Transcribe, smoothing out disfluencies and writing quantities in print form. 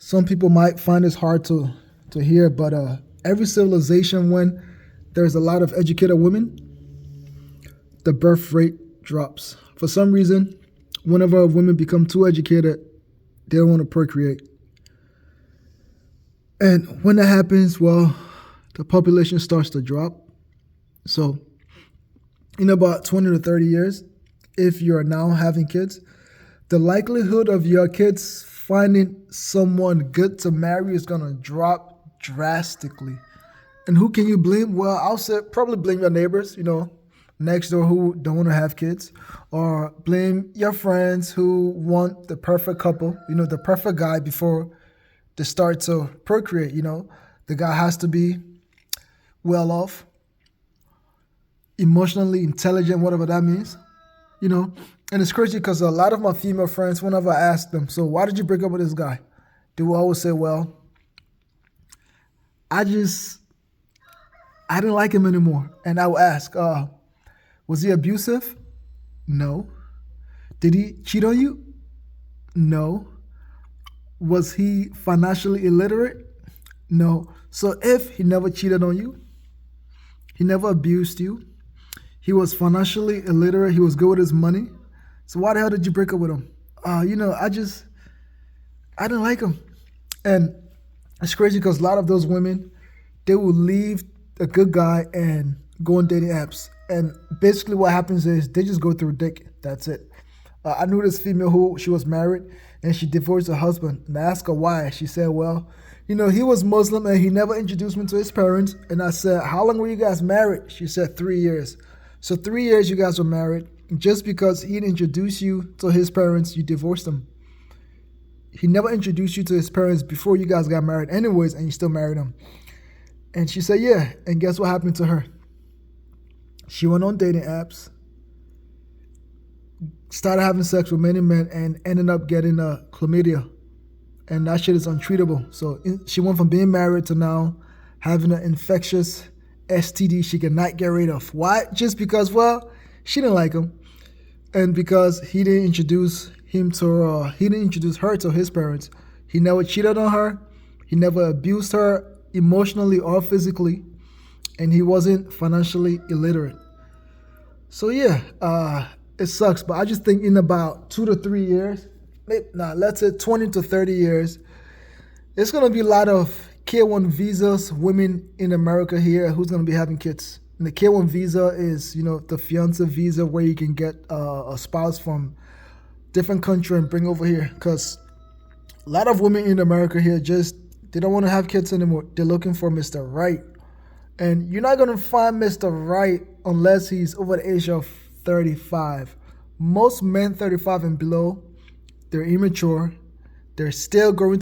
some people might find this hard to hear, but every civilization, when there's a lot of educated women, the birth rate drops. For some reason, whenever women become too educated, they don't want to procreate. And when that happens, well, the population starts to drop. So in about 20 to 30 years, if you're now having kids, the likelihood of your kids finding someone good to marry is going to drop drastically. And who can you blame? Well, I'll say probably blame your neighbors, next door who don't want to have kids, or blame your friends who want the perfect couple, the perfect guy before they start to procreate. The guy has to be well off, emotionally intelligent, whatever that means, And it's crazy because a lot of my female friends, whenever I ask them, so why did you break up with this guy? They will always say, well, I didn't like him anymore. And I will ask, was he abusive? No. Did he cheat on you? No. Was he financially illiterate? No. So if he never cheated on you, he never abused you, he was financially illiterate, he was good with his money, so why the hell did you break up with him? I didn't like him. And it's crazy because a lot of those women, they will leave a good guy and go on dating apps. And basically what happens is they just go through dick. That's it. I knew this female who she was married and she divorced her husband. And I asked her why. She said, well, he was Muslim and he never introduced me to his parents. And I said, how long were you guys married? She said 3 years. So 3 years you guys were married. Just because he didn't introduce you to his parents, you divorced him. He never introduced you to his parents before you guys got married anyways, and you still married him. And she said, yeah. And guess what happened to her? She went on dating apps, started having sex with many men, and ended up getting chlamydia. And that shit is untreatable. So she went from being married to now having an infectious STD she cannot get rid of. Why? Just because, well, she didn't like him. And because he didn't introduce her to his parents. He never cheated on her. He never abused her emotionally or physically. And he wasn't financially illiterate. So yeah, it sucks. But I just think in about 2 to 3 years, let's say 20 to 30 years, there's going to be a lot of K-1 visas, women in America here who's going to be having kids. And the K-1 visa is, the fiancé visa where you can get a spouse from different country and bring over here. Because a lot of women in America here they don't want to have kids anymore. They're looking for Mr. Right. And you're not going to find Mr. Right unless he's over the age of 35. Most men 35 and below, they're immature. They're still growing to